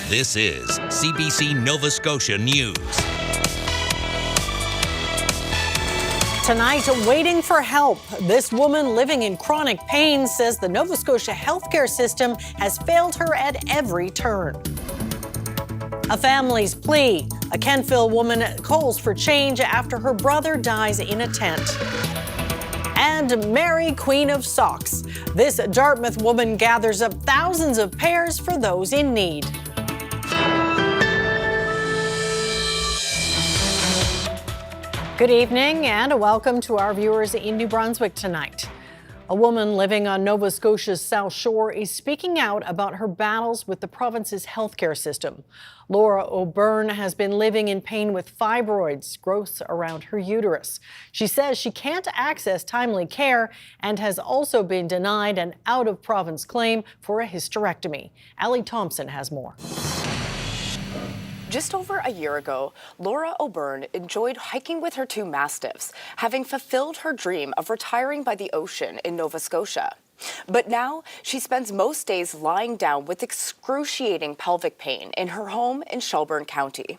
This is CBC Nova Scotia News. Tonight, waiting for help. This woman living in chronic pain says the Nova Scotia healthcare system has failed her at every turn. A family's plea. A Kentville woman calls for change after her brother dies in a tent. And Mary, Queen of Socks. This Dartmouth woman gathers up thousands of pairs for those in need. Good evening and welcome to our viewers in New Brunswick tonight. A woman living on Nova Scotia's South Shore is speaking out about her battles with the province's healthcare system. Laura O'Byrne has been living in pain with fibroids, growths around her uterus. She says she can't access timely care and has also been denied an out-of-province claim for a hysterectomy. Allie Thompson has more. Just over a year ago, Laura O'Byrne enjoyed hiking with her two mastiffs, having fulfilled her dream of retiring by the ocean in Nova Scotia. But now she spends most days lying down with excruciating pelvic pain in her home in Shelburne County.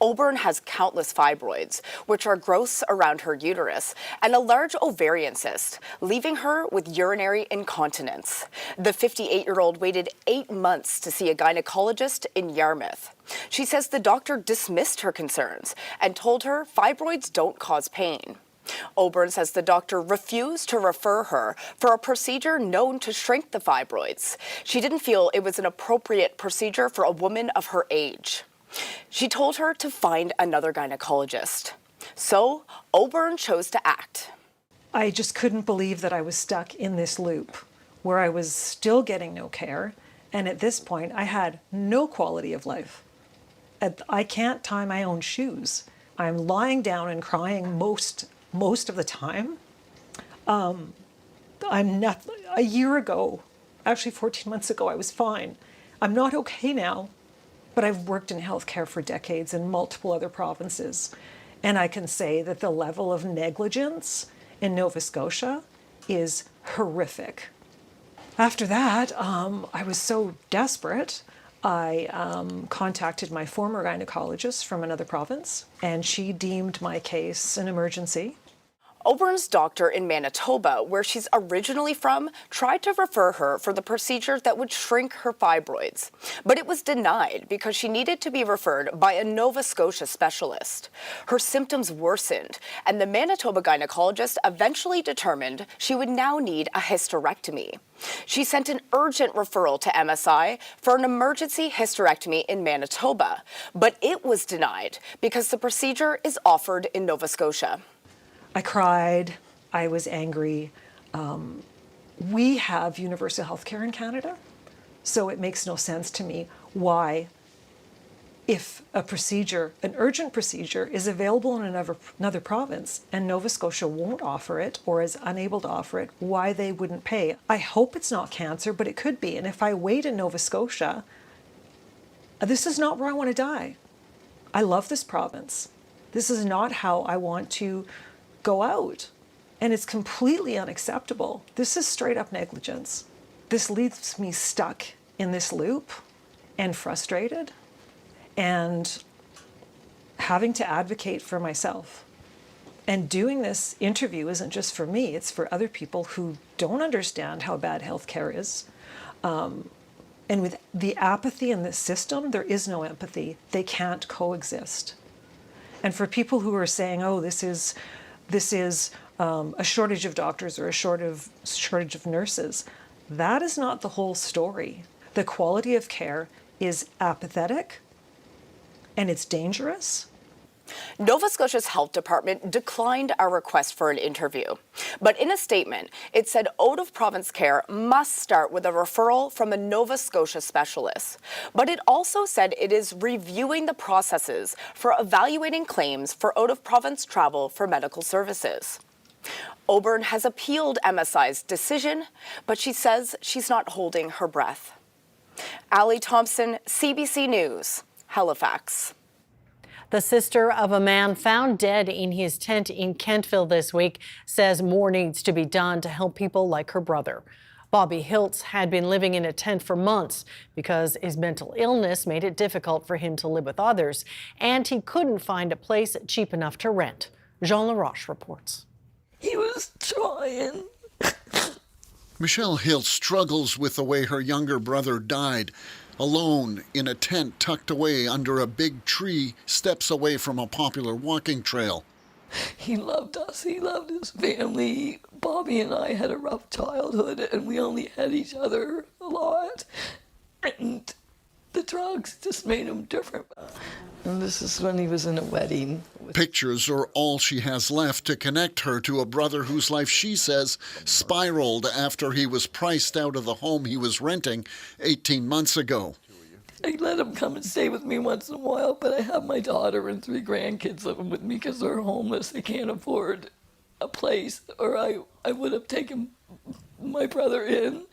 O'Byrne has countless fibroids, which are growths around her uterus, and a large ovarian cyst, leaving her with urinary incontinence. The 58-year-old waited 8 months to see a gynecologist in Yarmouth. She says the doctor dismissed her concerns and told her fibroids don't cause pain. O'Byrne says the doctor refused to refer her for a procedure known to shrink the fibroids. She didn't feel it was an appropriate procedure for a woman of her age. She told her to find another gynecologist. So O'Byrne chose to act. I just couldn't believe that I was stuck in this loop where I was still getting no care. And at this point, I had no quality of life. I can't tie my own shoes. I'm lying down and crying most of the time. I'm not, a year ago, actually 14 months ago, I was fine. I'm not okay now. But I've worked in healthcare for decades in multiple other provinces. And I can say that the level of negligence in Nova Scotia is horrific. After that, I was so desperate, I contacted my former gynecologist from another province, and she deemed my case an emergency. O'Byrne's doctor in Manitoba, where she's originally from, tried to refer her for the procedure that would shrink her fibroids. But it was denied because she needed to be referred by a Nova Scotia specialist. Her symptoms worsened, and the Manitoba gynecologist eventually determined she would now need a hysterectomy. She sent an urgent referral to MSI for an emergency hysterectomy in Manitoba, but it was denied because the procedure is offered in Nova Scotia. I cried, I was angry. We have universal health care in Canada, so it makes no sense to me why, if a procedure, an urgent procedure, is available in another province and Nova Scotia won't offer it or is unable to offer it, why they wouldn't pay. I hope it's not cancer, but it could be. And if I wait in Nova Scotia, this is not where I want to die. I love this province. This is not how I want to go out, and it's completely unacceptable. This is straight up negligence. This leaves me stuck in this loop and frustrated and having to advocate for myself. And doing this interview isn't just for me, it's for other people who don't understand how bad healthcare is. And with the apathy in this system, there is no empathy. They can't coexist. And for people who are saying, oh, this is a shortage of doctors or a shortage of nurses. That is not the whole story. The quality of care is apathetic and it's dangerous. Nova Scotia's health department declined our request for an interview. But in a statement, it said out-of-province care must start with a referral from a Nova Scotia specialist. But it also said it is reviewing the processes for evaluating claims for out-of-province travel for medical services. O'Byrne has appealed MSI's decision, but she says she's not holding her breath. Allie Thompson, CBC News, Halifax. The sister of a man found dead in his tent in Kentville this week says more needs to be done to help people like her brother. Bobby Hiltz had been living in a tent for months because his mental illness made it difficult for him to live with others, and he couldn't find a place cheap enough to rent. Jean LaRoche reports. He was trying. Michelle Hiltz struggles with the way her younger brother died, alone in a tent tucked away under a big tree, steps away from a popular walking trail. He loved us. He loved his family. Bobby and I had a rough childhood, and we only had each other a lot. And the drugs just made him different. And this is when he was in a wedding. Pictures are all she has left to connect her to a brother whose life, she says, spiraled after he was priced out of the home he was renting 18 months ago. I let him come and stay with me once in a while, but I have my daughter and 3 grandkids living with me because they're homeless. They can't afford a place, or I would have taken my brother in.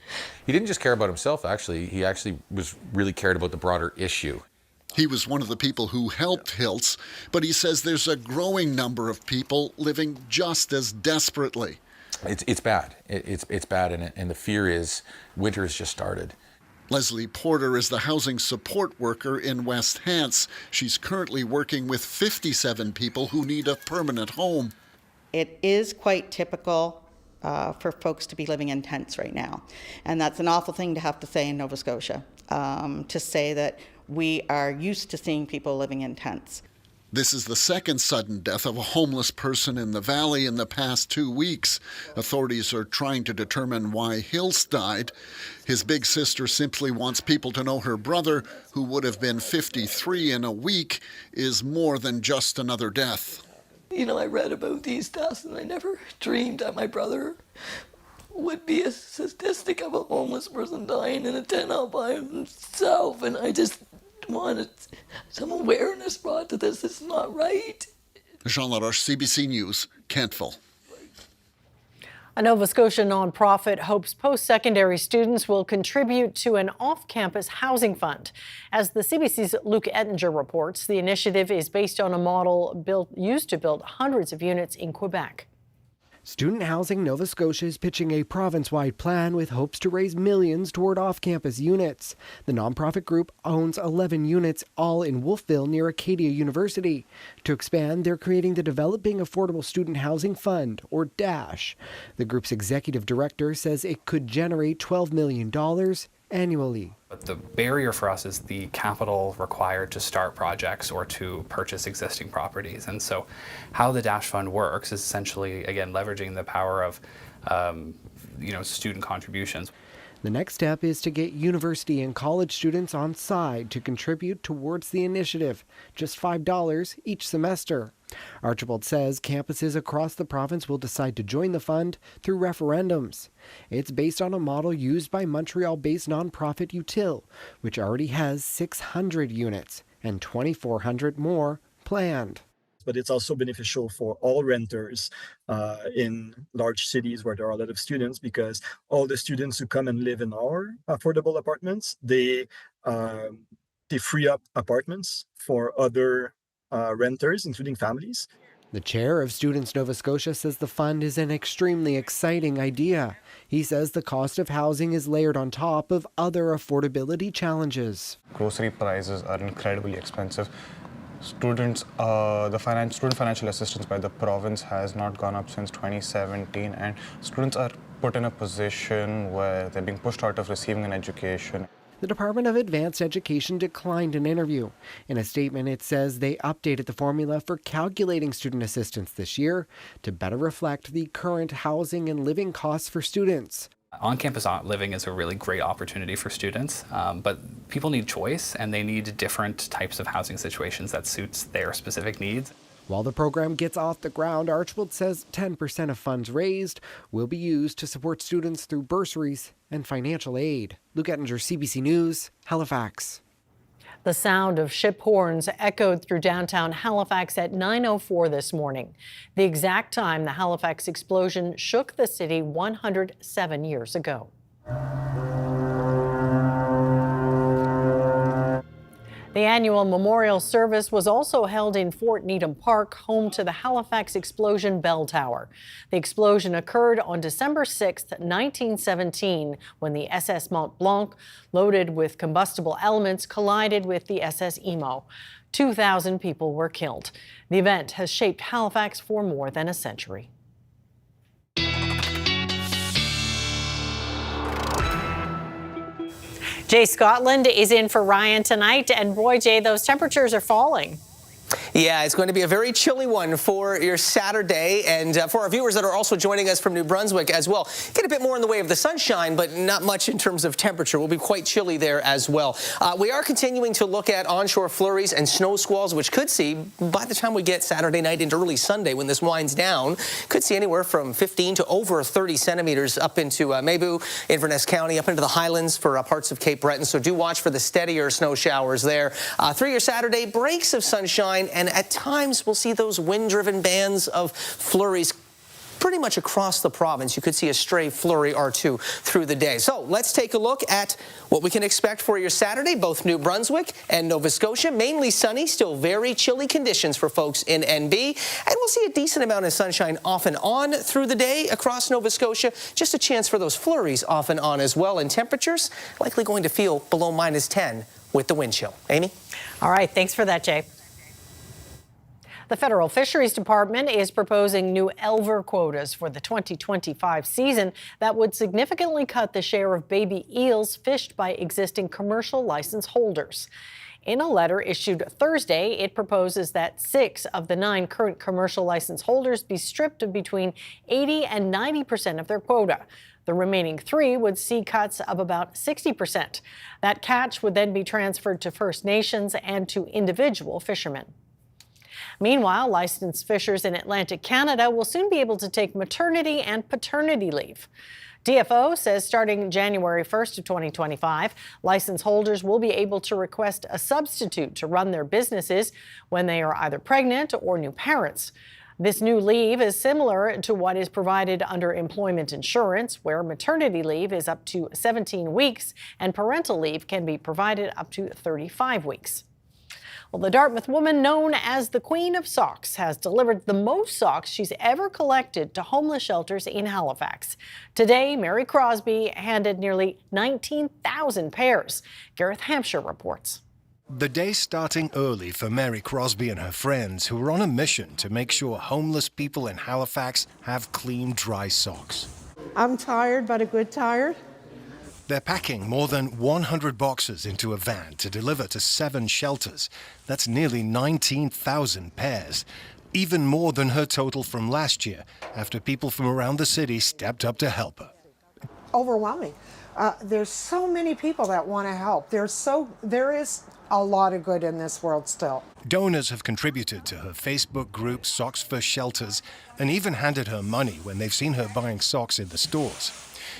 He didn't just care about himself, actually. He actually was really cared about the broader issue. He was one of the people who helped Hiltz, but he says there's a growing number of people living just as desperately. It's bad. It's bad, and the fear is winter has just started. Leslie Porter is the housing support worker in West Hants. She's currently working with 57 people who need a permanent home. It is quite typical for folks to be living in tents right now. And that's an awful thing to have to say in Nova Scotia, to say that we are used to seeing people living in tents. This is the second sudden death of a homeless person in the valley in the past 2 weeks. Authorities are trying to determine why Hiltz died. His big sister simply wants people to know her brother, who would have been 53 in a week, is more than just another death. You know, I read about these deaths, and I never dreamed that my brother would be a statistic of a homeless person dying in a tent all by himself, and I just wanted some awareness brought to this. It's not right. Jean LaRoche, CBC News, Kentville. A Nova Scotia nonprofit hopes post-secondary students will contribute to an off-campus housing fund. As the CBC's Luke Ettinger reports, the initiative is based on a model used to build hundreds of units in Quebec. Student Housing Nova Scotia is pitching a province-wide plan with hopes to raise millions toward off-campus units. The nonprofit group owns 11 units, all in Wolfville near Acadia University. To expand, they're creating the Developing Affordable Student Housing Fund, or DASH. The group's executive director says it could generate $12 million annually. But the barrier for us is the capital required to start projects or to purchase existing properties. And so how the DASH fund works is essentially, again, leveraging the power of student contributions. The next step is to get university and college students on side to contribute towards the initiative, just $5 each semester. Archibald says campuses across the province will decide to join the fund through referendums. It's based on a model used by Montreal-based nonprofit Util, which already has 600 units and 2,400 more planned. But it's also beneficial for all renters in large cities where there are a lot of students, because all the students who come and live in our affordable apartments, they free up apartments for other renters, including families. The chair of Students Nova Scotia says the fund is an extremely exciting idea. He says the cost of housing is layered on top of other affordability challenges. Grocery prices are incredibly expensive. Student financial assistance by the province has not gone up since 2017, and students are put in a position where they're being pushed out of receiving an education. The Department of Advanced Education declined an interview. In a statement, it says they updated the formula for calculating student assistance this year to better reflect the current housing and living costs for students. On-campus living is a really great opportunity for students, but people need choice and they need different types of housing situations that suits their specific needs. While the program gets off the ground, Archibald says 10% of funds raised will be used to support students through bursaries and financial aid. Luke Ettinger, CBC News, Halifax. The sound of ship horns echoed through downtown Halifax at 9:04 this morning, the exact time the Halifax Explosion shook the city 107 years ago. The annual memorial service was also held in Fort Needham Park, home to the Halifax Explosion bell tower. The explosion occurred on December 6, 1917, when the SS Mont Blanc, loaded with combustible elements, collided with the SS Emo. 2,000 people were killed. The event has shaped Halifax for more than a century. Jay Scotland is in for Ryan tonight, and boy, Jay, those temperatures are falling. Yeah, it's going to be a very chilly one for your Saturday, and for our viewers that are also joining us from New Brunswick as well. Get a bit more in the way of the sunshine, but not much in terms of temperature. We'll be quite chilly there as well. We are continuing to look at onshore flurries and snow squalls, which could see, by the time we get Saturday night into early Sunday when this winds down, could see anywhere from 15 to over 30 centimeters up into Maybu, Inverness County, up into the Highlands for parts of Cape Breton. So do watch for the steadier snow showers there. Through your Saturday, breaks of sunshine, and at times we'll see those wind-driven bands of flurries pretty much across the province. You could see a stray flurry or two through the day. So let's take a look at what we can expect for your Saturday, both New Brunswick and Nova Scotia. Mainly sunny, still very chilly conditions for folks in NB. And we'll see a decent amount of sunshine off and on through the day across Nova Scotia. Just a chance for those flurries off and on as well. And temperatures likely going to feel below -10 with the wind chill. Amy? All right, thanks for that, Jay. The Federal Fisheries Department is proposing new elver quotas for the 2025 season that would significantly cut the share of baby eels fished by existing commercial license holders. In a letter issued Thursday, it proposes that 6 of the 9 current commercial license holders be stripped of between 80 and 90% of their quota. The remaining 3 would see cuts of about 60%. That catch would then be transferred to First Nations and to individual fishermen. Meanwhile, licensed fishers in Atlantic Canada will soon be able to take maternity and paternity leave. DFO says starting January 1st of 2025, license holders will be able to request a substitute to run their businesses when they are either pregnant or new parents. This new leave is similar to what is provided under employment insurance, where maternity leave is up to 17 weeks and parental leave can be provided up to 35 weeks. Well, the Dartmouth woman known as the Queen of Socks has delivered the most socks she's ever collected to homeless shelters in Halifax. Today, Mary Crosby handed nearly 19,000 pairs. Gareth Hampshire reports. The day starting early for Mary Crosby and her friends, who are on a mission to make sure homeless people in Halifax have clean, dry socks. I'm tired, but a good tired. They're packing more than 100 boxes into a van to deliver to 7 shelters. That's nearly 19,000 pairs, even more than her total from last year, after people from around the city stepped up to help her. Overwhelming. There's so many people that want to help. There is a lot of good in this world still. Donors have contributed to her Facebook group Socks for Shelters and even handed her money when they've seen her buying socks in the stores.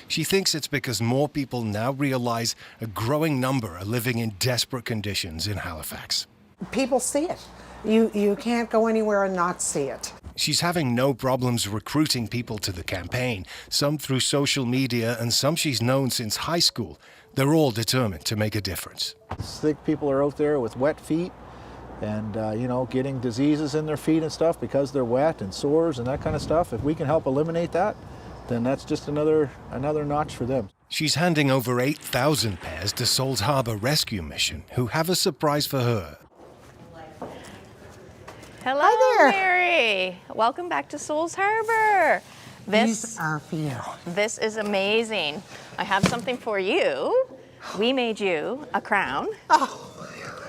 She thinks it's because more people now realize a growing number are living in desperate conditions in Halifax. People see it. You can't go anywhere and not see it. She's having no problems recruiting people to the campaign, some through social media and some she's known since high school. They're all determined to make a difference. Sick people are out there with wet feet and, getting diseases in their feet and stuff because they're wet and sores and that kind of stuff. If we can help eliminate that, then that's just another notch for them. She's handing over 8,000 pairs to Souls Harbour Rescue Mission, who have a surprise for her. Hello, Hi there. Mary. Welcome back to Souls Harbour. These are for you. This is amazing. I have something for you. We made you a crown.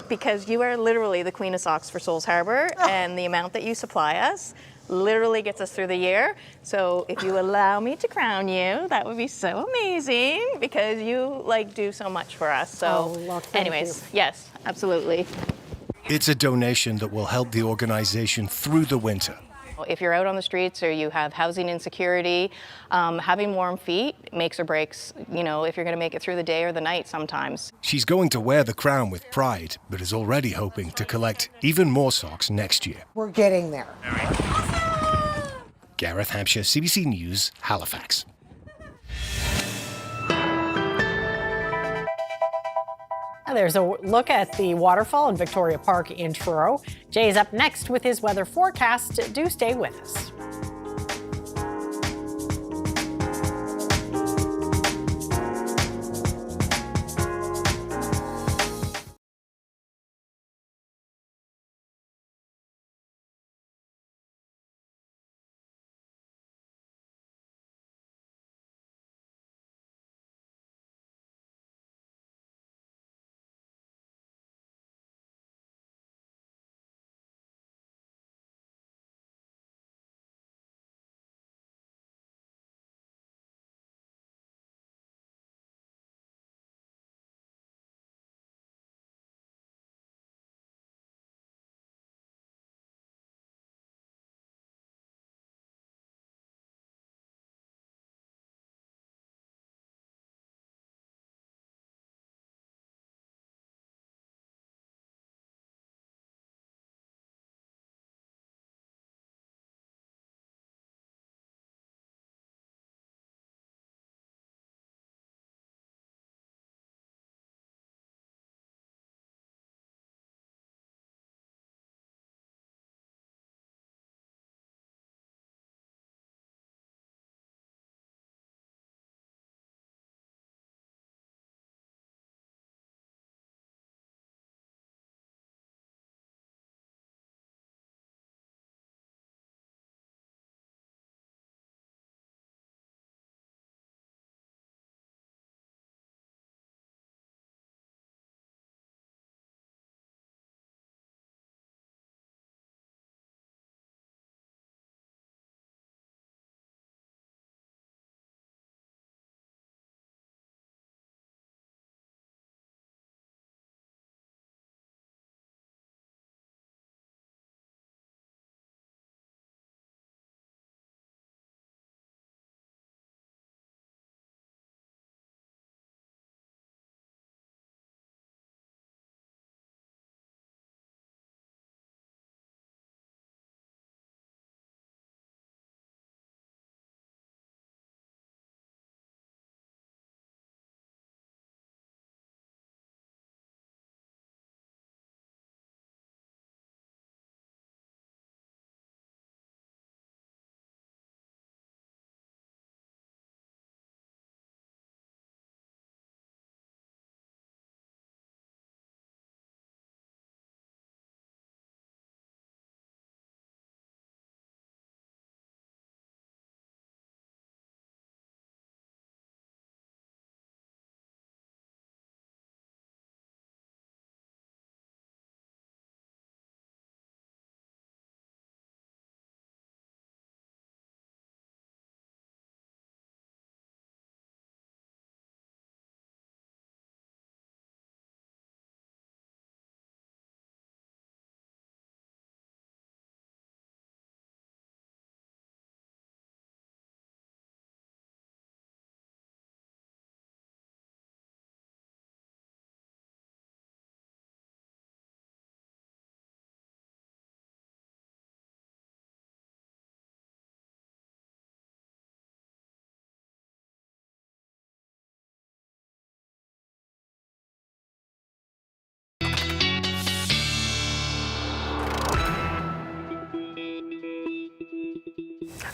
Because you are literally the Queen of Socks for Souls Harbour, and the amount that you supply us literally gets us through the year. So if you allow me to crown you, that would be so amazing because you do so much for us. So anyways, yes, absolutely. It's a donation that will help the organization through the winter. If you're out on the streets or you have housing insecurity, having warm feet makes or breaks, if you're going to make it through the day or the night sometimes. She's going to wear the crown with pride, but is already hoping to collect even more socks next year. We're getting there. Gareth Hampshire, CBC News, There's a look at the waterfall in Victoria Park in Truro. Jay is up next with his weather forecast. Do stay with us.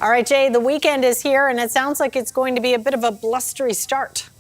All right, Jay, the weekend is here, and it sounds like it's going to be a bit of a blustery start.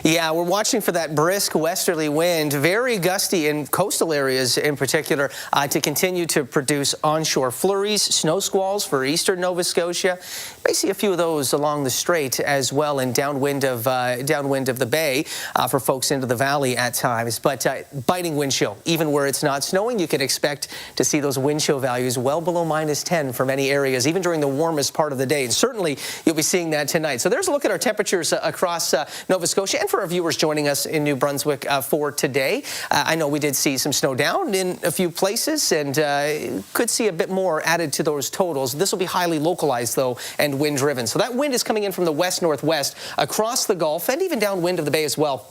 Yeah, we're watching for that brisk westerly wind, very gusty in coastal areas in particular, to continue to produce onshore flurries, snow squalls for eastern Nova Scotia. You may see a few of those along the strait as well, and downwind of the bay for folks into the valley at times. But biting wind chill, even where it's not snowing, you can expect to see those wind chill values well below -10 for many areas, even during the warmest part of the day. And certainly you'll be seeing that tonight. So there's a look at our temperatures across Nova Scotia, and for our viewers joining us in New Brunswick for today. I know we did see some snow down in a few places, and could see a bit more added to those totals. This will be highly localized, though, and wind-driven. So that wind is coming in from the west-northwest across the Gulf and even downwind of the bay as well.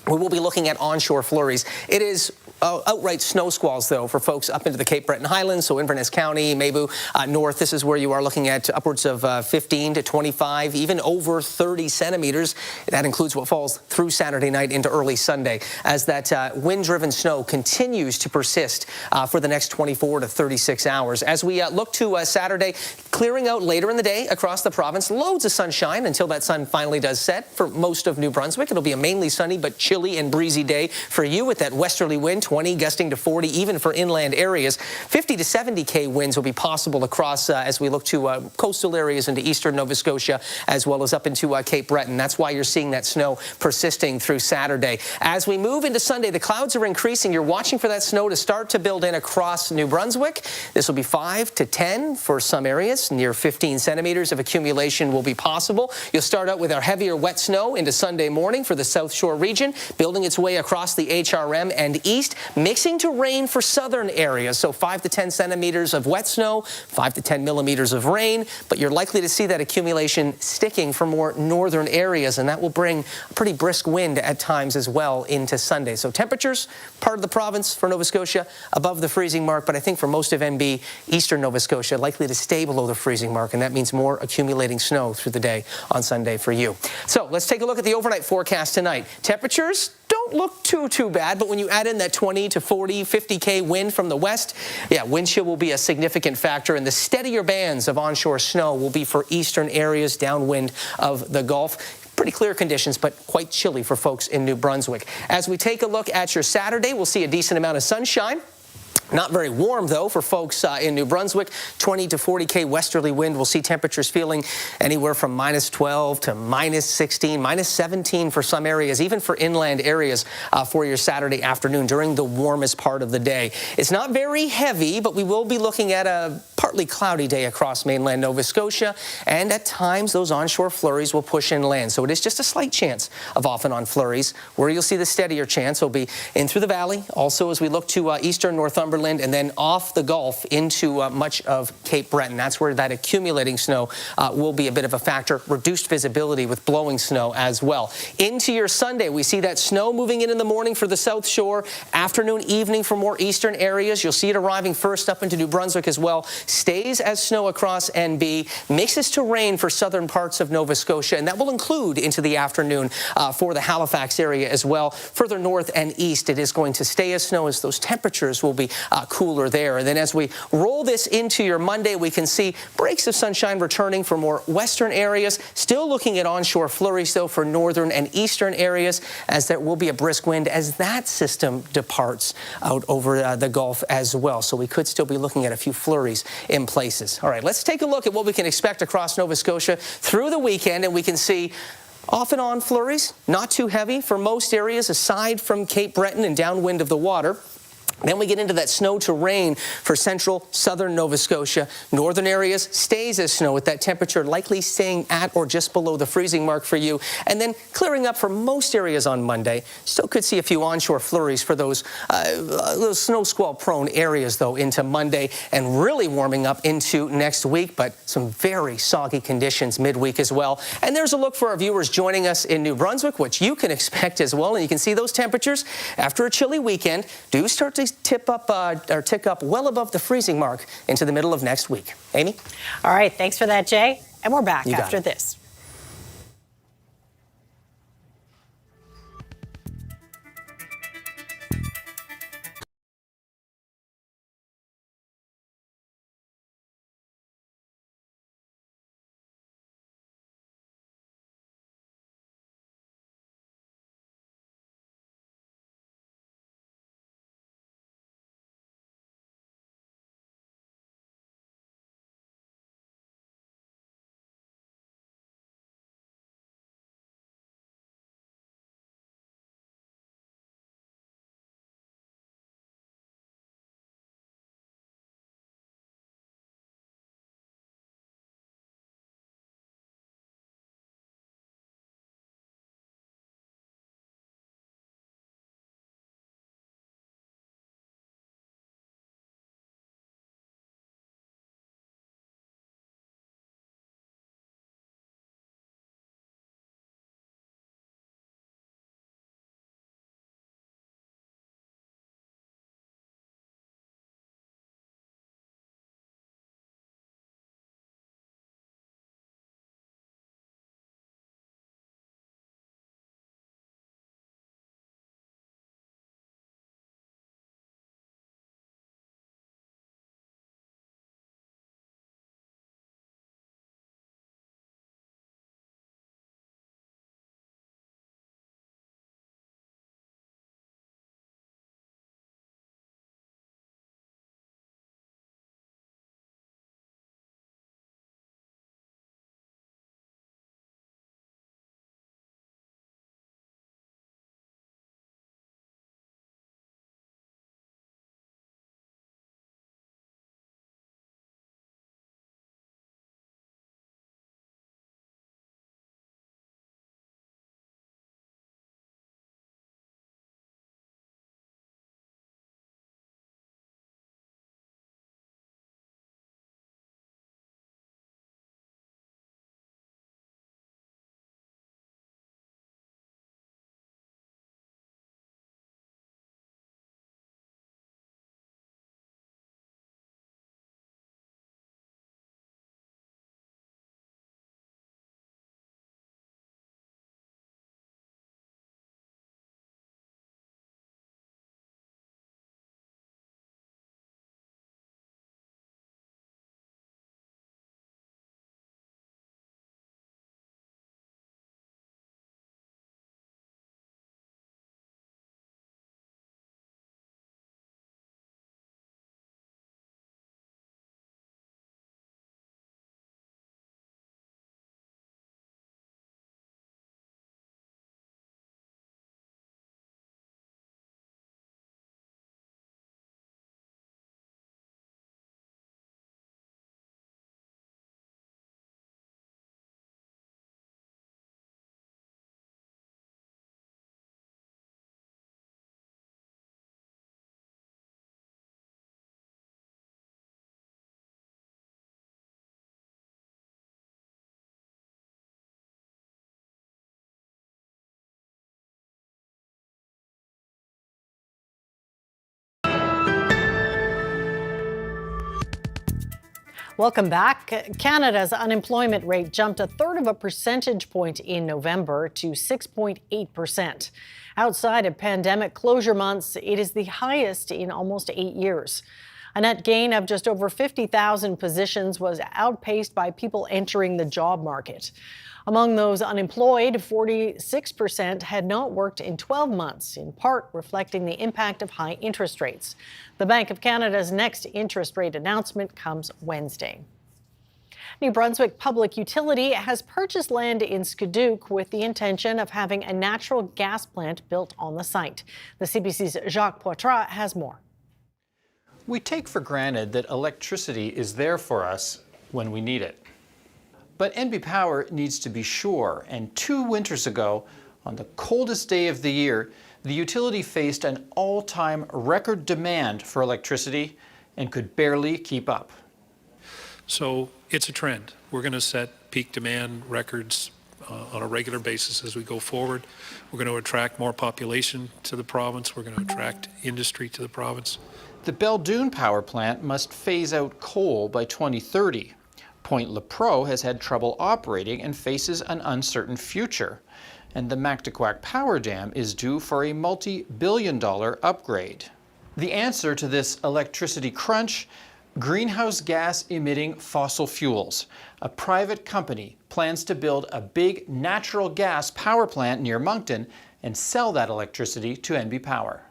We will be looking at onshore flurries. It is outright snow squalls, though, for folks up into the Cape Breton Highlands, so Inverness County, Maybu north. This is where you are looking at upwards of 15 to 25, even over 30 centimeters. That includes what falls through Saturday night into early Sunday, as that wind-driven snow continues to persist for the next 24 to 36 hours. As we look to Saturday, clearing out later in the day across the province, loads of sunshine until that sun finally does set for most of New Brunswick. It'll be a mainly sunny but chilly and breezy day for you with that westerly wind, 20 gusting to 40, even for inland areas. 50 to 70 winds will be possible across as we look to coastal areas into eastern Nova Scotia, as well as up into Cape Breton. That's why you're seeing that snow persisting through Saturday. As we move into Sunday, the clouds are increasing. You're watching for that snow to start to build in across New Brunswick. This will be 5 to 10 for some areas. Near 15 centimeters of accumulation will be possible. You'll start out with our heavier wet snow into Sunday morning for the South Shore region, building its way across the HRM and east, mixing to rain for southern areas. So 5 to 10 centimeters of wet snow, 5 to 10 millimeters of rain, but you're likely to see that accumulation sticking for more northern areas, and that will bring a pretty brisk wind at times as well into Sunday. So temperatures, part of the province for Nova Scotia, above the freezing mark, but I think for most of NB, eastern Nova Scotia, likely to stay below the freezing mark, and that means more accumulating snow through the day on Sunday for you. So let's take a look at the overnight forecast tonight. Temperatures don't look too bad, but when you add in that 20 to 40, 50 wind from the west, yeah, wind chill will be a significant factor, and the steadier bands of onshore snow will be for eastern areas downwind of the Gulf. Pretty clear conditions, but quite chilly for folks in New Brunswick. As we take a look at your Saturday, we'll see a decent amount of sunshine. Not very warm, though, for folks in New Brunswick. 20 to 40 westerly wind. We'll see temperatures feeling anywhere from -12 to -16, -17 for some areas, even for inland areas for your Saturday afternoon during the warmest part of the day. It's not very heavy, but we will be looking at a partly cloudy day across mainland Nova Scotia, and at times those onshore flurries will push inland. So it is just a slight chance of off and on flurries. Where you'll see the steadier chance will be in through the valley. Also, as we look to eastern Northumberland, and then off the Gulf into much of Cape Breton. That's where that accumulating snow will be a bit of a factor. Reduced visibility with blowing snow as well. Into your Sunday, we see that snow moving in the morning for the South Shore. Afternoon, evening for more eastern areas. You'll see it arriving first up into New Brunswick as well. Stays as snow across NB. Mixes to rain for southern parts of Nova Scotia, and that will include into the afternoon for the Halifax area as well. Further north and east, it is going to stay as snow, as those temperatures will be cooler there. And then as we roll this into your Monday, we can see breaks of sunshine returning for more western areas. Still looking at onshore flurries, though, for northern and eastern areas, as there will be a brisk wind as that system departs out over the Gulf as well. So we could still be looking at a few flurries in places. All right, let's take a look at what we can expect across Nova Scotia through the weekend, and we can see off and on flurries, not too heavy for most areas aside from Cape Breton and downwind of the water. Then we get into that snow to rain for central, southern Nova Scotia. Northern areas stays as snow with that temperature likely staying at or just below the freezing mark for you. And then clearing up for most areas on Monday. Still could see a few onshore flurries for those snow squall prone areas, though, into Monday, and really warming up into next week, but some very soggy conditions midweek as well. And there's a look for our viewers joining us in New Brunswick, which you can expect as well. And you can see those temperatures after a chilly weekend do start to tick up well above the freezing mark into the middle of next week. Amy? All right, thanks for that, Jay. And we're back after this. Welcome back. Canada's unemployment rate jumped a third of a percentage point in November to 6.8%. Outside of pandemic closure months, it is the highest in almost 8 years. A net gain of just over 50,000 positions was outpaced by people entering the job market. Among those unemployed, 46% had not worked in 12 months, in part reflecting the impact of high interest rates. The Bank of Canada's next interest rate announcement comes Wednesday. New Brunswick Public Utility has purchased land in Squidouc with the intention of having a natural gas plant built on the site. The CBC's Jacques Poitras has more. We take for granted that electricity is there for us when we need it. But NB Power needs to be sure, and 2 winters ago, on the coldest day of the year, the utility faced an all-time record demand for electricity and could barely keep up. So it's a trend. We're going to set peak demand records on a regular basis as we go forward. We're going to attract more population to the province. We're going to attract industry to the province. The Belledune power plant must phase out coal by 2030. Point Lepreau has had trouble operating and faces an uncertain future. And the Mactaquac Power Dam is due for a multi-billion-dollar upgrade. The answer to this electricity crunch? Greenhouse gas emitting fossil fuels. A private company plans to build a big natural gas power plant near Moncton and sell that electricity to NB Power.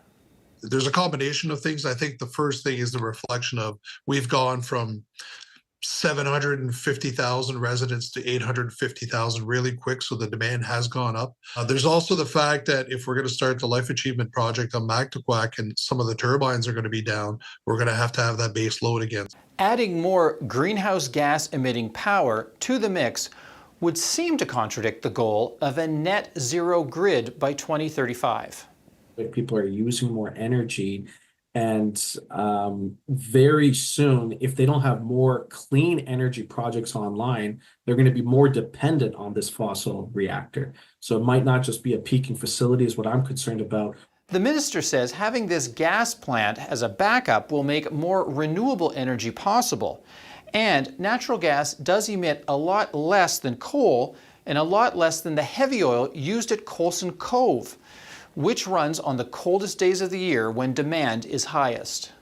There's a combination of things. I think the first thing is the reflection of we've gone from 750,000 residents to 850,000 really quick, so the demand has gone up. There's also the fact that if we're going to start the Life Achievement Project on Mactaquac and some of the turbines are going to be down, we're going to have that base load again. Adding more greenhouse gas emitting power to the mix would seem to contradict the goal of a net zero grid by 2035. People are using more energy, and very soon, if they don't have more clean energy projects online, they're going to be more dependent on this fossil reactor. So it might not just be a peaking facility is what I'm concerned about. The minister says having this gas plant as a backup will make more renewable energy possible. And natural gas does emit a lot less than coal and a lot less than the heavy oil used at Coulson Cove, which runs on the coldest days of the year when demand is highest.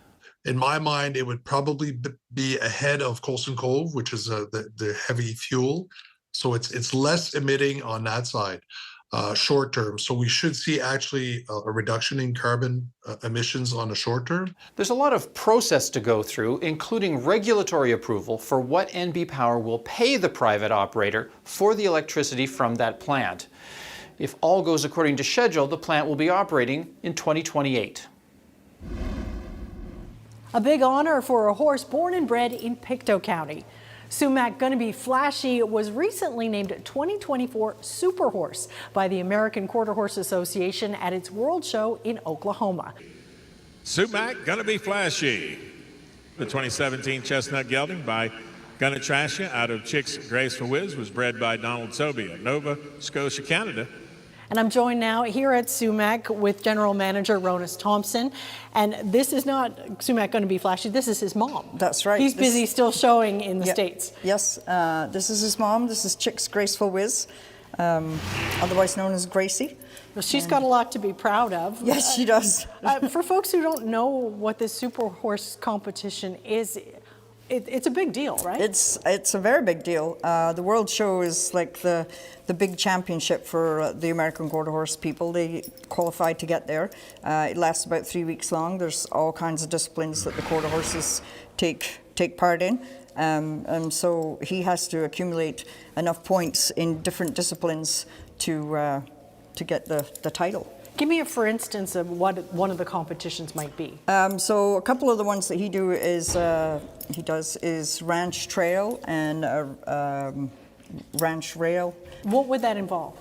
In my mind, it would probably be ahead of Coulson Cove, which is the heavy fuel. So it's less emitting on that side, short term. So we should see actually a reduction in carbon emissions on the short term. There's a lot of process to go through, including regulatory approval for what NB Power will pay the private operator for the electricity from that plant. If all goes according to schedule, the plant will be operating in 2028. A big honor for a horse born and bred in Pictou County. Sumac Gonna Be Flashy was recently named 2024 Super Horse by the American Quarter Horse Association at its World Show in Oklahoma. Sumac Gonna Be Flashy. The 2017 chestnut gelding by Gonna Trash Ya out of Chicks Graceful Whiz was bred by Donald Sobey of Nova Scotia, Canada. And I'm joined now here at Sumac with General Manager Ronas Thompson. And this is not Sumac Gonna Be Flashy, this is his mom. That's right. He's busy still showing in the States. Yes, this is his mom. This is Chicks Graceful Whiz, otherwise known as Gracie. Well, she's got a lot to be proud of. Yes, she does. For folks who don't know what this Super Horse competition is, it's a big deal, right? It's a very big deal. The World Show is like the big championship for the American Quarter Horse people. They qualified to get there. It lasts about 3 weeks long. There's all kinds of disciplines that the quarter horses take part in. And so he has to accumulate enough points in different disciplines to get the title. Give me a for instance of what one of the competitions might be. So a couple of the ones that he does is ranch trail and ranch rail. What would that involve?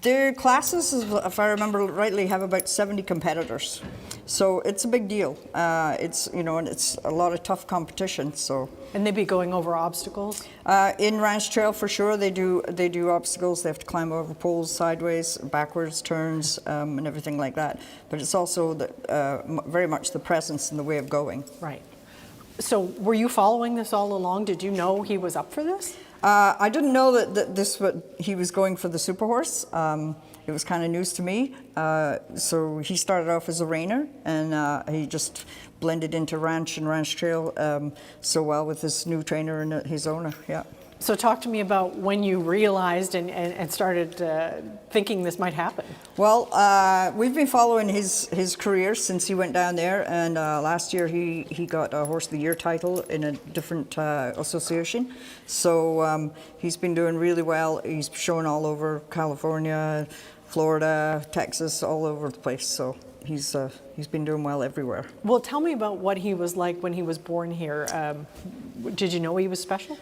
Their classes, if I remember rightly, have about 70 competitors. So it's a big deal. It's and it's a lot of tough competition. So. And they'd be going over obstacles? In ranch trail, for sure, they do obstacles. They have to climb over poles sideways, backwards, turns, and everything like that. But it's also very much the presence and the way of going. Right. So were you following this all along? Did you know he was up for this? I didn't know that he was going for the super horse. It was kind of news to me. So he started off as a reiner, and he just blended into ranch and ranch trail so well with his new trainer and his owner. Yeah. So talk to me about when you realized and started thinking this might happen. Well, we've been following his career since he went down there, and last year he got a Horse of the Year title in a different association. So he's been doing really well. He's shown all over California, Florida, Texas, all over the place. So he's been doing well everywhere. Well, tell me about what he was like when he was born here. Did you know he was special?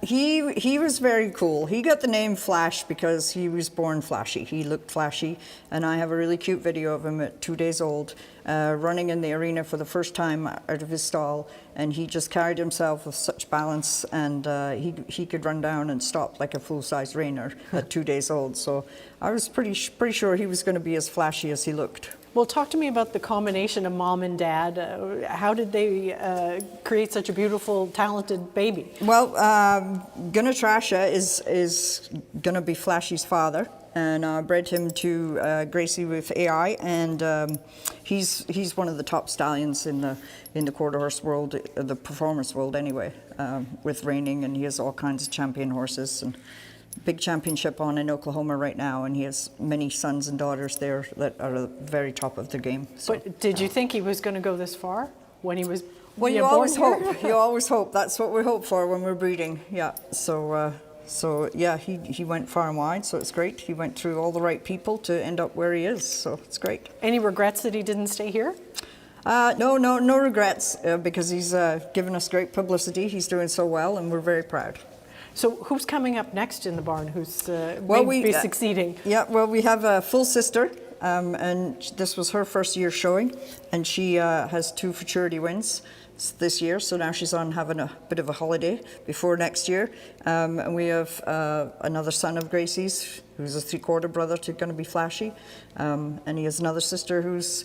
He was very cool. He got the name Flash because he was born flashy. He looked flashy, and I have a really cute video of him at 2 days old, running in the arena for the first time out of his stall, and he just carried himself with such balance, and he could run down and stop like a full-size reiner at 2 days old. So I was pretty sure he was going to be as flashy as he looked. Well, talk to me about the combination of mom and dad. How did they create such a beautiful, talented baby? Well, Trasha is gonna be Flashy's father, and I bred him to Gracie with AI, and he's one of the top stallions in the quarter horse world, the performance world anyway, with reining, and he has all kinds of champion horses and big championship on in Oklahoma right now, and he has many sons and daughters there that are the very top of the game. So. But did you think he was going to go this far when he was Well, you always hope. You always hope. That's what we hope for when we're breeding. Yeah. So yeah, he went far and wide, so it's great. He went through all the right people to end up where he is, so it's great. Any regrets that he didn't stay here? No regrets, because he's given us great publicity. He's doing so well, and we're very proud. So who's coming up next in the barn? Who's be succeeding? Yeah, well, we have a full sister, and this was her first year showing, and she has 2 futurity wins this year, so now she's on having a bit of a holiday before next year. And we have another son of Gracie's, who's a 3/4 brother to going to be Flashy, and he has another sister who's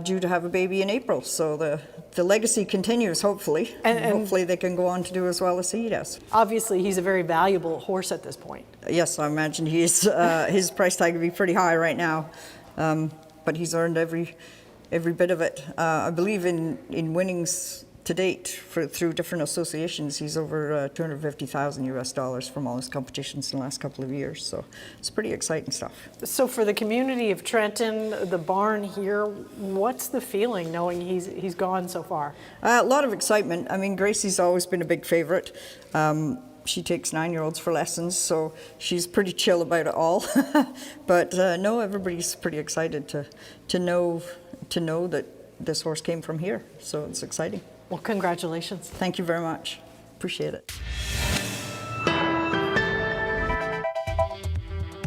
due to have a baby in April. So the legacy continues, hopefully. And hopefully they can go on to do as well as he does. Obviously, he's a very valuable horse at this point. Yes, I imagine he's, his price tag would be pretty high right now. But he's earned every bit of it. I believe in winnings to date through different associations, he's over $250,000 US from all his competitions in the last couple of years. So it's pretty exciting stuff. So for the community of Trenton, the barn here, what's the feeling knowing he's gone so far? A lot of excitement. I mean, Gracie's always been a big favorite. She takes 9-year-olds for lessons, so she's pretty chill about it all. But no, everybody's pretty excited to know that this horse came from here. So it's exciting. Well, congratulations. Thank you very much. Appreciate it.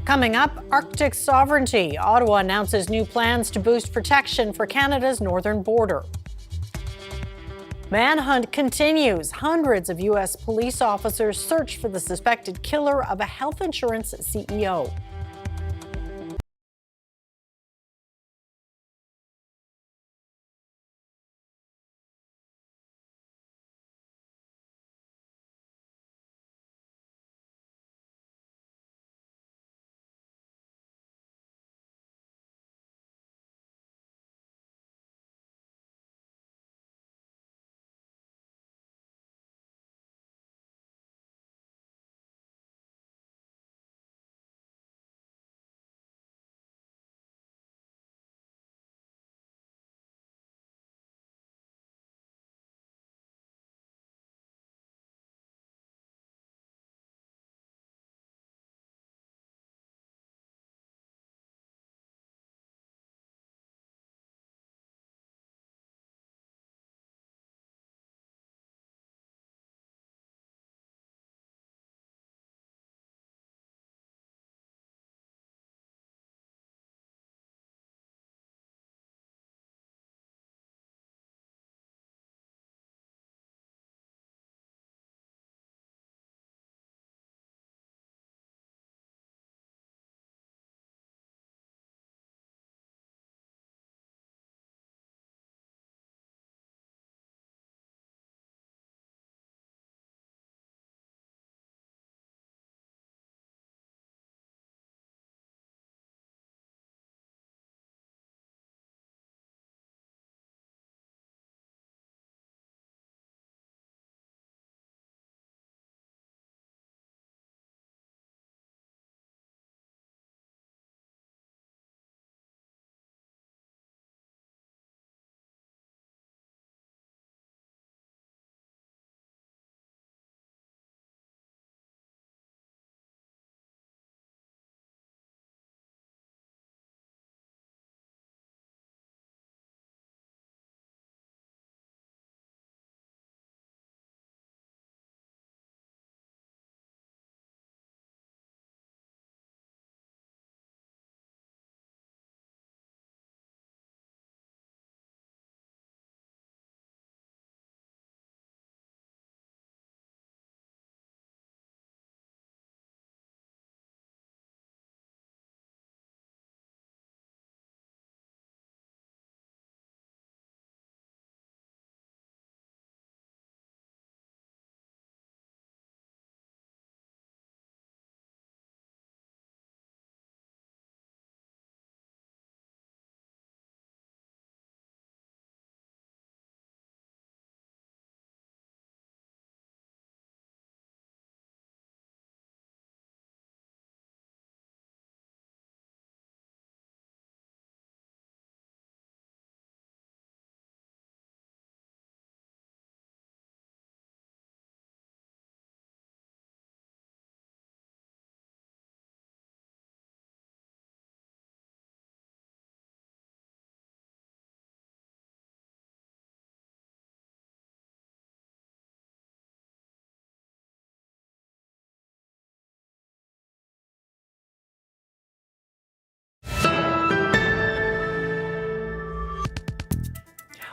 Coming up, Arctic sovereignty. Ottawa announces new plans to boost protection for Canada's northern border. Manhunt continues. Hundreds of U.S. police officers search for the suspected killer of a health insurance CEO.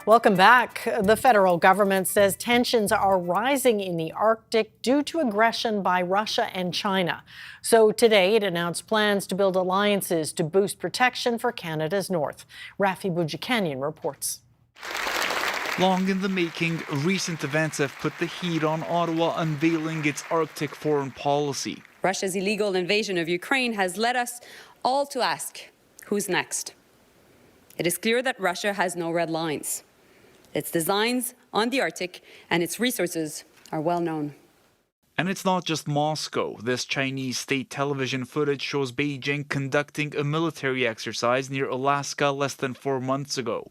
Welcome back. The federal government says tensions are rising in the Arctic due to aggression by Russia and China. So today it announced plans to build alliances to boost protection for Canada's north. Rafi Boudjikanian reports. Long in the making, recent events have put the heat on Ottawa unveiling its Arctic foreign policy. Russia's illegal invasion of Ukraine has led us all to ask, who's next? It is clear that Russia has no red lines. Its designs on the Arctic and its resources are well known. And it's not just Moscow. This Chinese state television footage shows Beijing conducting a military exercise near Alaska less than 4 months ago.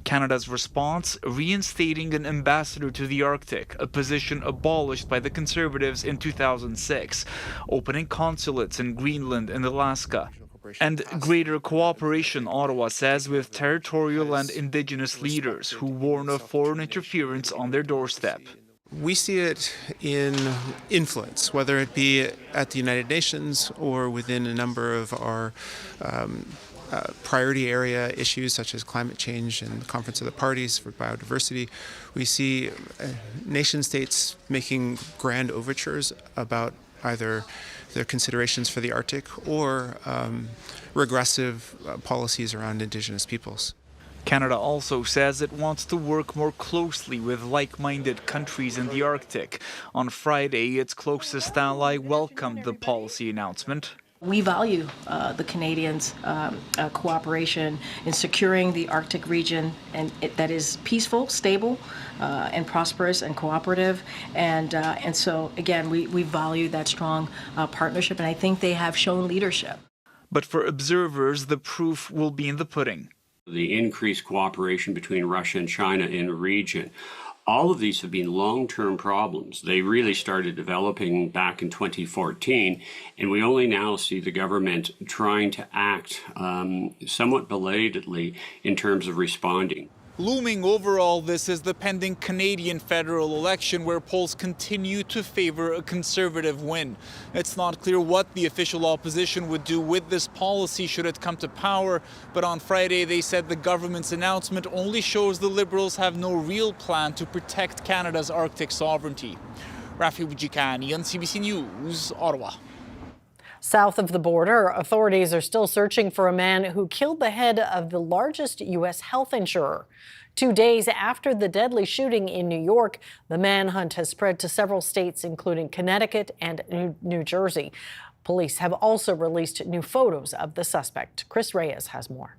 Canada's response, reinstating an ambassador to the Arctic, a position abolished by the Conservatives in 2006, opening consulates in Greenland and Alaska. And greater cooperation, Ottawa says, with territorial and Indigenous leaders who warn of foreign interference on their doorstep. We see it in influence, whether it be at the United Nations or within a number of our priority area issues such as climate change and the Conference of the Parties for Biodiversity. We see nation states making grand overtures about either their considerations for the Arctic or regressive policies around Indigenous peoples. Canada also says it wants to work more closely with like-minded countries in the Arctic. On Friday, its closest ally welcomed the policy announcement. We value the Canadians' cooperation in securing the Arctic region, and that is peaceful, stable, and prosperous and cooperative. And so, again, we value that strong partnership, and I think they have shown leadership. But for observers, the proof will be in the pudding. The increased cooperation between Russia and China in the region. All of these have been long-term problems. They really started developing back in 2014, and we only now see the government trying to act somewhat belatedly in terms of responding. Looming over all this is the pending Canadian federal election, where polls continue to favor a Conservative win. It's not clear what the official opposition would do with this policy should it come to power, but on Friday they said the government's announcement only shows the Liberals have no real plan to protect Canada's Arctic sovereignty. Rafi Boudjikanian, CBC News, Ottawa. South of the border, authorities are still searching for a man who killed the head of the largest U.S. health insurer. 2 days after the deadly shooting in New York, the manhunt has spread to several states, including Connecticut and New Jersey. Police have also released new photos of the suspect. Chris Reyes has more.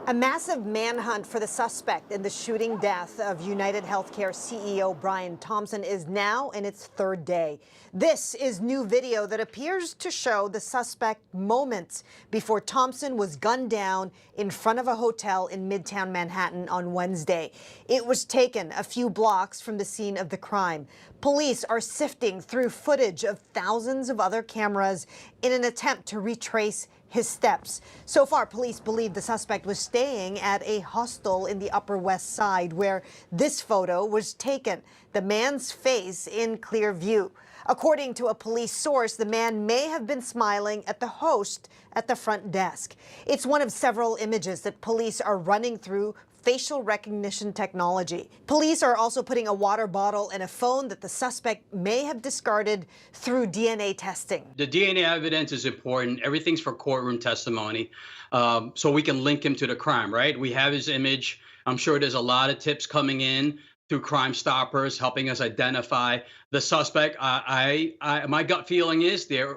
A massive manhunt for the suspect in the shooting death of United Healthcare CEO Brian Thompson is now in its third day. This is new video that appears to show the suspect moments before Thompson was gunned down in front of a hotel in Midtown Manhattan on Wednesday. It was taken a few blocks from the scene of the crime. Police are sifting through footage of thousands of other cameras in an attempt to retrace his steps. So far, police believe the suspect was staying at a hostel in the Upper West Side where this photo was taken, the man's face in clear view. According to a police source, the man may have been smiling at the host at the front desk. It's one of several images that police are running through facial recognition technology. Police are also putting a water bottle and a phone that the suspect may have discarded through DNA testing. The DNA evidence is important. Everything's for courtroom testimony, so we can link him to the crime, right? We have his image. I'm sure there's a lot of tips coming in through Crime Stoppers, helping us identify the suspect. My gut feeling is the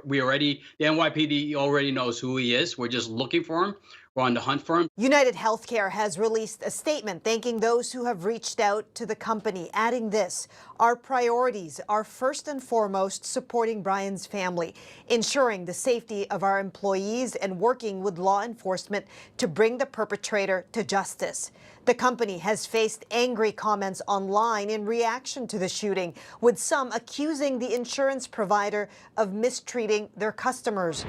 NYPD already knows who he is. We're just looking for him. We're on the hunt for him. United Healthcare has released a statement thanking those who have reached out to the company, adding this: our priorities are first and foremost supporting Brian's family, ensuring the safety of our employees, and working with law enforcement to bring the perpetrator to justice. The company has faced angry comments online in reaction to the shooting, with some accusing the insurance provider of mistreating their customers.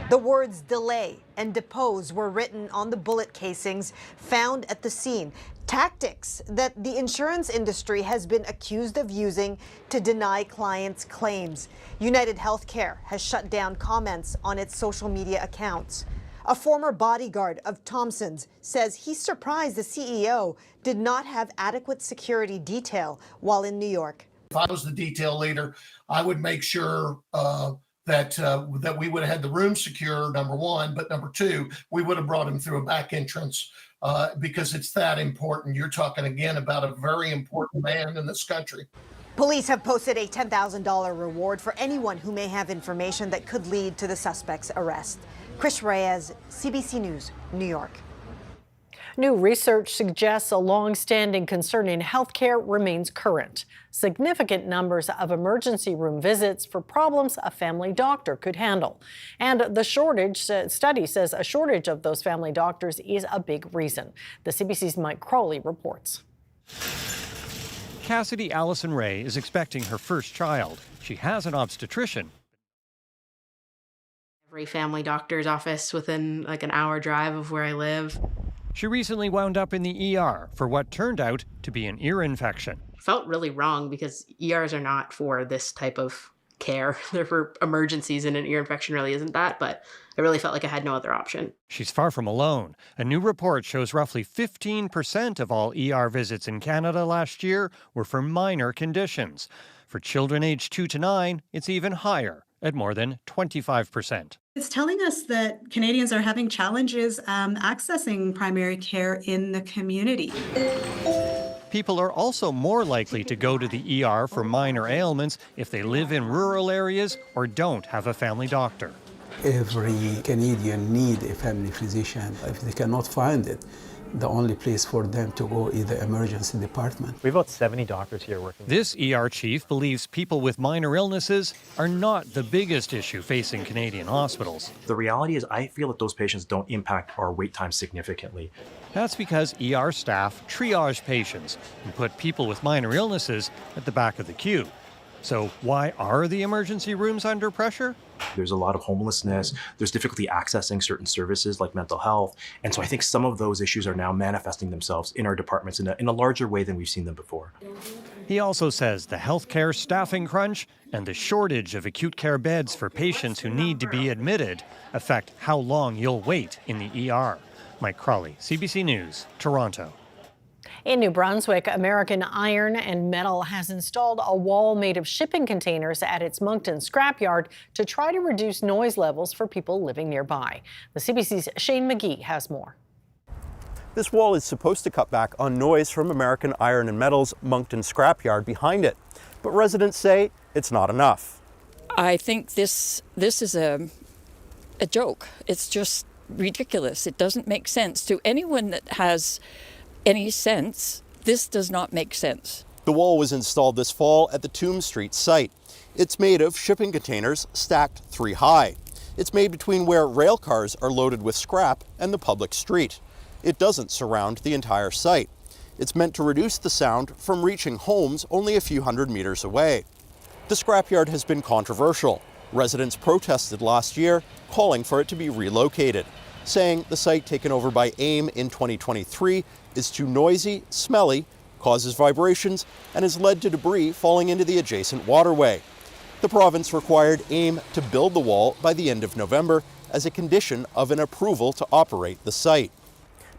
The words delay and depose were written on the bullet casings found at the scene, tactics that the insurance industry has been accused of using to deny clients' claims. United Healthcare has shut down comments on its social media accounts. A former bodyguard of Thompson's says he's surprised the CEO did not have adequate security detail while in New York. If I was the detail leader, I would make sure that we would have had the room secure, number one, but number two, we would have brought him through a back entrance because it's that important. You're talking again about a very important man in this country. Police have posted a $10,000 reward for anyone who may have information that could lead to the suspect's arrest. Chris Reyes, CBC News, New York. New research suggests a long-standing concern in healthcare remains current. Significant numbers of emergency room visits for problems a family doctor could handle. And the study says a shortage of those family doctors is a big reason. The CBC's Mike Crowley reports. Cassidy Allison Ray is expecting her first child. She has an obstetrician. Every family doctor's office within like an hour drive of where I live. She recently wound up in the ER for what turned out to be an ear infection. Felt really wrong because ERs are not for this type of care. They're for emergencies, and an ear infection really isn't that, but I really felt like I had no other option. She's far from alone. A new report shows roughly 15% of all ER visits in Canada last year were for minor conditions. For children aged 2 to 9, it's even higher, at more than 25%. It's telling us that Canadians are having challenges accessing primary care in the community. People are also more likely to go to the ER for minor ailments if they live in rural areas or don't have a family doctor. Every Canadian needs a family physician. If they cannot find it, the only place for them to go is the emergency department. We have about 70 doctors here working. This ER chief believes people with minor illnesses are not the biggest issue facing Canadian hospitals. The reality is I feel that those patients don't impact our wait time significantly. That's because ER staff triage patients and put people with minor illnesses at the back of the queue. So why are the emergency rooms under pressure? There's a lot of homelessness. There's difficulty accessing certain services like mental health. And so I think some of those issues are now manifesting themselves in our departments in a larger way than we've seen them before. He also says the healthcare staffing crunch and the shortage of acute care beds for patients who need to be admitted affect how long you'll wait in the ER. Mike Crowley, CBC News, Toronto. In New Brunswick, American Iron and Metal has installed a wall made of shipping containers at its Moncton Scrapyard to try to reduce noise levels for people living nearby. The CBC's Shane McGee has more. This wall is supposed to cut back on noise from American Iron and Metal's Moncton Scrapyard behind it, but residents say it's not enough. I think this is a joke. It's just ridiculous. It doesn't make sense to anyone that has any sense. This does not make sense. The wall was installed this fall at the Tomb Street site. It's made of shipping containers stacked 3 high. It's made between where rail cars are loaded with scrap and the public street. It doesn't surround the entire site. It's meant to reduce the sound from reaching homes only a few hundred meters away. The scrapyard has been controversial. Residents protested last year, calling for it to be relocated, saying the site taken over by AIM in 2023 is too noisy, smelly, causes vibrations, and has led to debris falling into the adjacent waterway. The province required AIM to build the wall by the end of November as a condition of an approval to operate the site.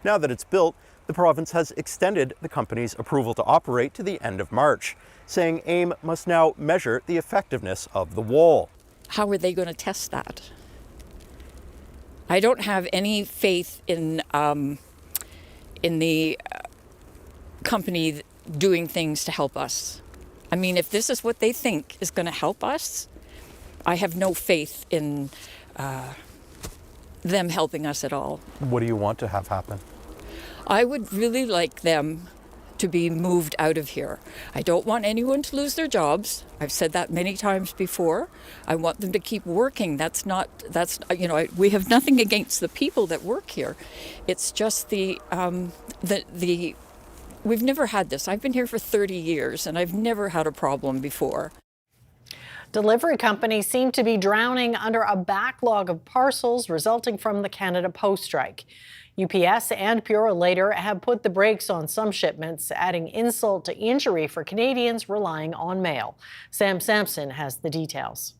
Now that it's built, the province has extended the company's approval to operate to the end of March, saying AIM must now measure the effectiveness of the wall. How are they going to test that? I don't have any faith in the company doing things to help us. I mean, if this is what they think is going to help us, I have no faith in them helping us at all. What do you want to have happen? I would really like them to be moved out of here. I don't want anyone to lose their jobs. I've said that many times before. I want them to keep working. We have nothing against the people that work here. It's just we've never had this. I've been here for 30 years and I've never had a problem before. Delivery companies seem to be drowning under a backlog of parcels resulting from the Canada Post strike. UPS and Purolator have put the brakes on some shipments, adding insult to injury for Canadians relying on mail. Sam Sampson has the details.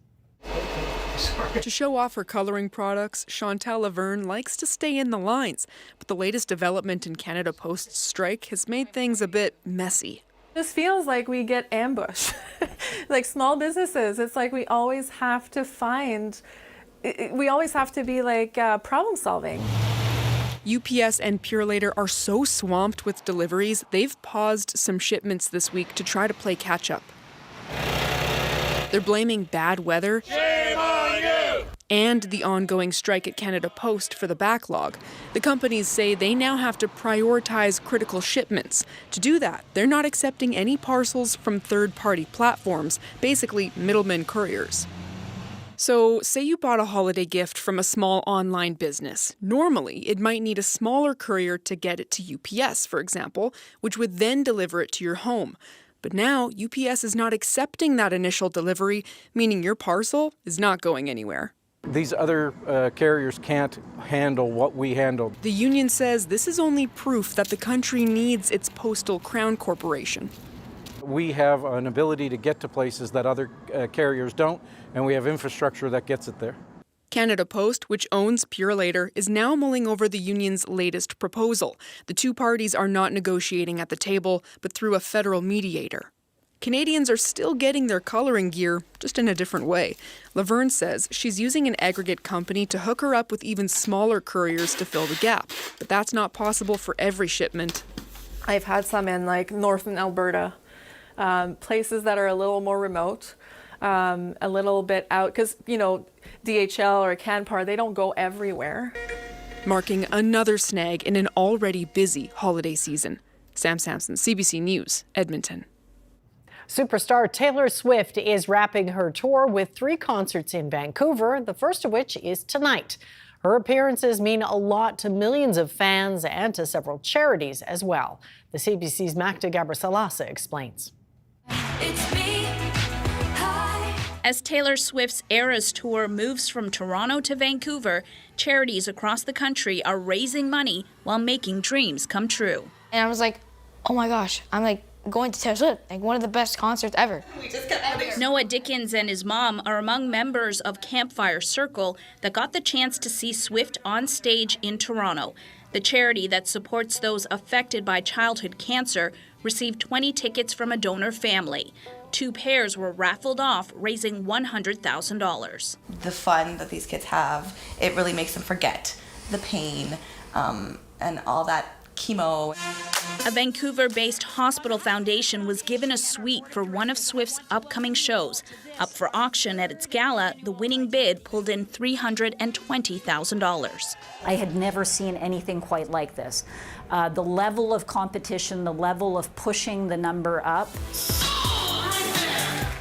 To show off her coloring products, Chantal Laverne likes to stay in the lines, but the latest development in Canada Post's strike has made things a bit messy. This feels like we get ambushed. Like small businesses, it's like we always have to be like problem solving. UPS and Purelator are so swamped with deliveries, they've paused some shipments this week to try to play catch up. They're blaming bad weather and the ongoing strike at Canada Post for the backlog. The companies say they now have to prioritize critical shipments. To do that, they're not accepting any parcels from third-party platforms, basically middlemen couriers. So, say you bought a holiday gift from a small online business. Normally, it might need a smaller courier to get it to UPS, for example, which would then deliver it to your home. But now, UPS is not accepting that initial delivery, meaning your parcel is not going anywhere. These other carriers can't handle what we handled. The union says this is only proof that the country needs its postal crown corporation. We have an ability to get to places that other carriers don't, and we have infrastructure that gets it there. Canada Post, which owns Purelator, is now mulling over the union's latest proposal. The two parties are not negotiating at the table, but through a federal mediator. Canadians are still getting their coloring gear, just in a different way. Laverne says she's using an aggregate company to hook her up with even smaller couriers to fill the gap, but that's not possible for every shipment. I've had some in like northern Alberta, places that are a little more remote, a little bit out, because, you know, DHL or Canpar, they don't go everywhere. Marking another snag in an already busy holiday season. Sam Sampson, CBC News, Edmonton. Superstar Taylor Swift is wrapping her tour with 3 concerts in Vancouver, the first of which is tonight. Her appearances mean a lot to millions of fans and to several charities as well. The CBC's Magda Gabrisalasa explains. As Taylor Swift's Eras Tour moves from Toronto to Vancouver, charities across the country are raising money while making dreams come true. And I was like, oh my gosh, I'm like going to Taylor Swift, like one of the best concerts ever. Noah Dickens and his mom are among members of Campfire Circle that got the chance to see Swift on stage in Toronto. The charity that supports those affected by childhood cancer received 20 tickets from a donor family. 2 pairs were raffled off, raising $100,000. The fun that these kids have, it really makes them forget the pain and all that chemo. A Vancouver-based hospital foundation was given a suite for one of Swift's upcoming shows. Up for auction at its gala, the winning bid pulled in $320,000. I had never seen anything quite like this. The level of competition, the level of pushing the number up.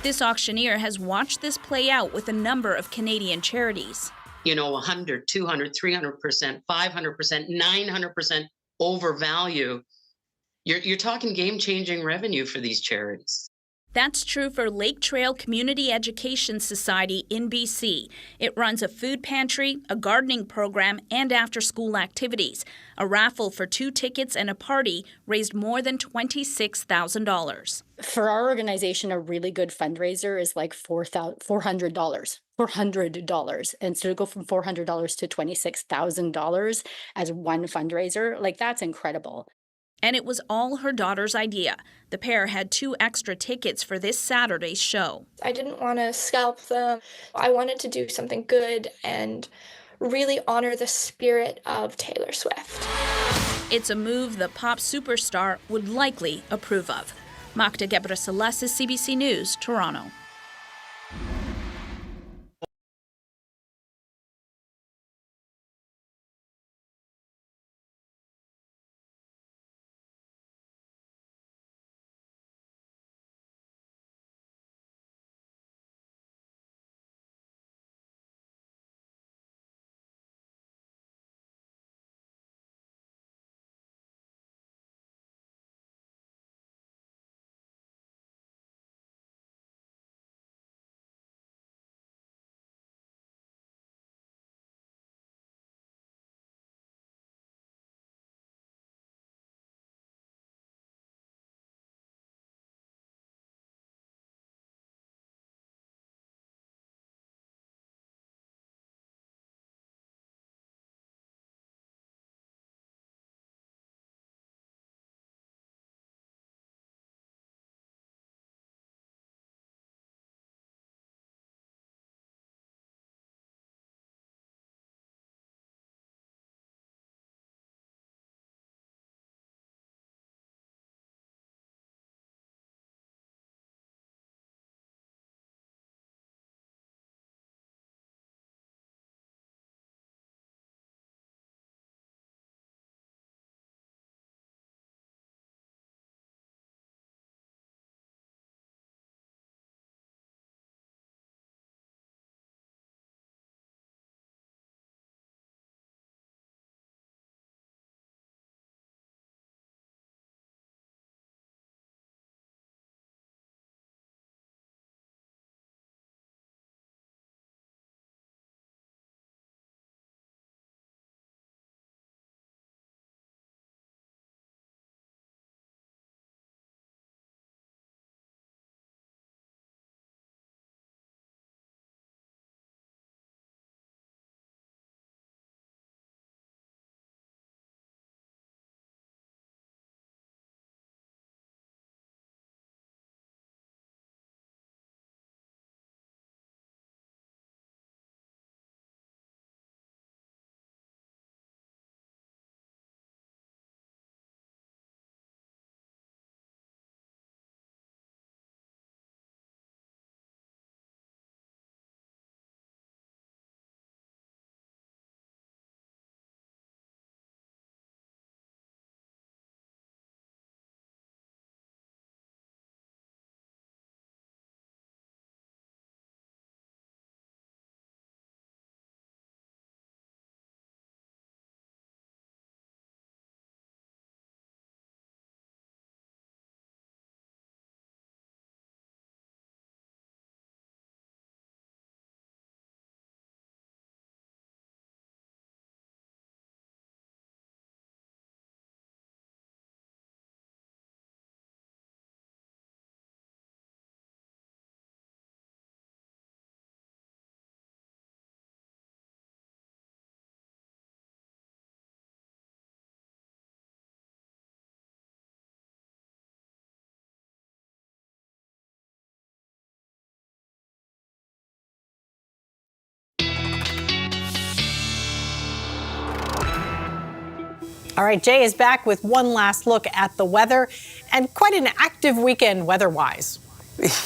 This auctioneer has watched this play out with a number of Canadian charities. You know, 100, 200, 300%, 500%, 900% overvalue. You're talking game-changing revenue for these charities. That's true for Lake Trail Community Education Society in BC. It runs a food pantry, a gardening program, and after-school activities. A raffle for 2 tickets and a party raised more than $26,000. For our organization, a really good fundraiser is like $400. $400. And so to go from $400 to $26,000 as one fundraiser, like that's incredible. And it was all her daughter's idea. The pair had 2 extra tickets for this Saturday's show. I didn't want to scalp them. I wanted to do something good and really honor the spirit of Taylor Swift. It's a move the pop superstar would likely approve of. Magda Gabrisalasa, CBC News, Toronto. All right, Jay is back with one last look at the weather, and quite an active weekend weather-wise.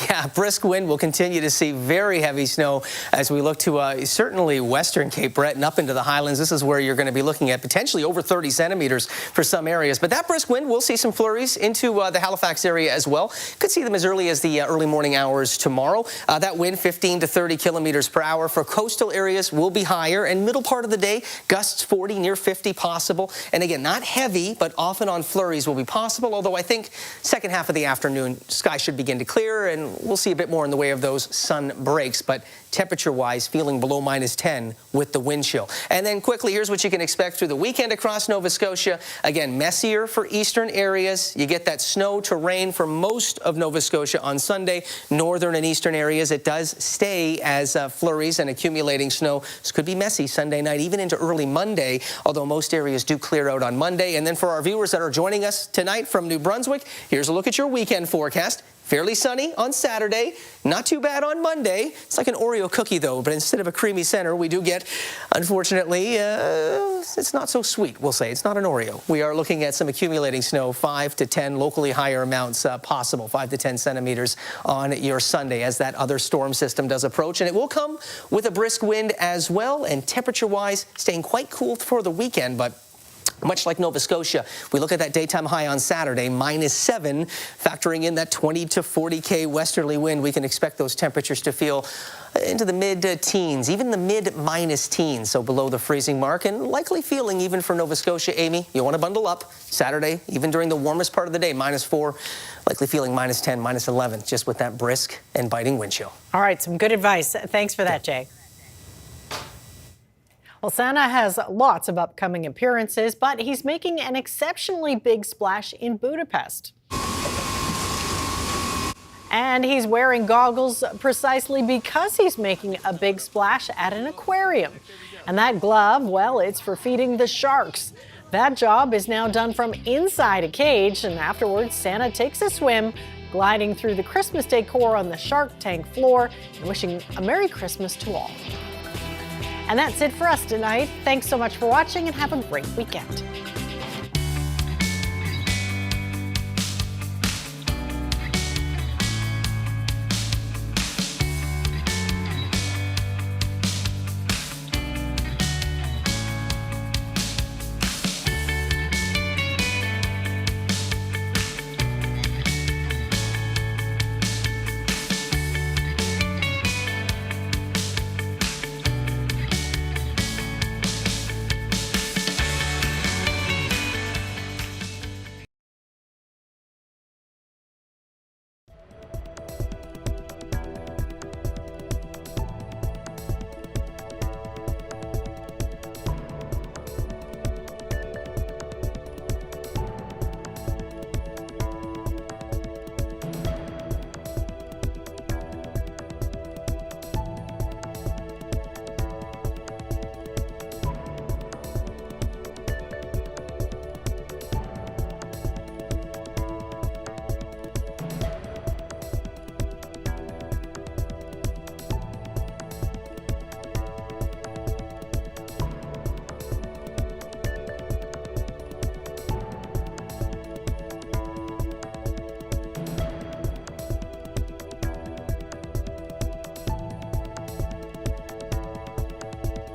Yeah, brisk wind. We'll continue to see very heavy snow as we look to certainly western Cape Breton up into the highlands. This is where you're going to be looking at potentially over 30 centimeters for some areas. But that brisk wind, we'll see some flurries into the Halifax area as well. Could see them as early as the early morning hours tomorrow. That wind 15 to 30 kilometers per hour. For coastal areas will be higher, and middle part of the day, gusts 40, near 50 possible. And again, not heavy, but often on flurries will be possible, although I think second half of the afternoon, sky should begin to clear, and we'll see a bit more in the way of those sun breaks. But temperature-wise, feeling below -10 with the wind chill. And then quickly, here's what you can expect through the weekend across Nova Scotia. Again, messier for eastern areas. You get that snow to rain for most of Nova Scotia on Sunday. Northern and eastern areas, it does stay as flurries and accumulating snow. This could be messy Sunday night, even into early Monday, although most areas do clear out on Monday. And then for our viewers that are joining us tonight from New Brunswick, here's a look at your weekend forecast. Fairly sunny on Saturday, not too bad on Monday. It's like an Oreo cookie, though, but instead of a creamy center, we do get, unfortunately, it's not so sweet, we'll say. It's not an Oreo. We are looking at some accumulating snow, 5 to 10, locally higher amounts possible, 5 to 10 centimeters on your Sunday as that other storm system does approach. And it will come with a brisk wind as well, and temperature-wise, staying quite cool for the weekend, but much like Nova Scotia, we look at that daytime high on Saturday, -7, factoring in that 20 to 40K westerly wind. We can expect those temperatures to feel into the mid-teens, even the mid-minus teens, so below the freezing mark, and likely feeling even for Nova Scotia. Amy, you want to bundle up Saturday, even during the warmest part of the day, -4, likely feeling -10, -11, just with that brisk and biting wind chill. All right, some good advice. Thanks for that, Jay. Well, Santa has lots of upcoming appearances, but he's making an exceptionally big splash in Budapest. And he's wearing goggles precisely because he's making a big splash at an aquarium. And that glove, well, it's for feeding the sharks. That job is now done from inside a cage, and afterwards Santa takes a swim, gliding through the Christmas decor on the shark tank floor and wishing a Merry Christmas to all. And that's it for us tonight. Thanks so much for watching and have a great weekend.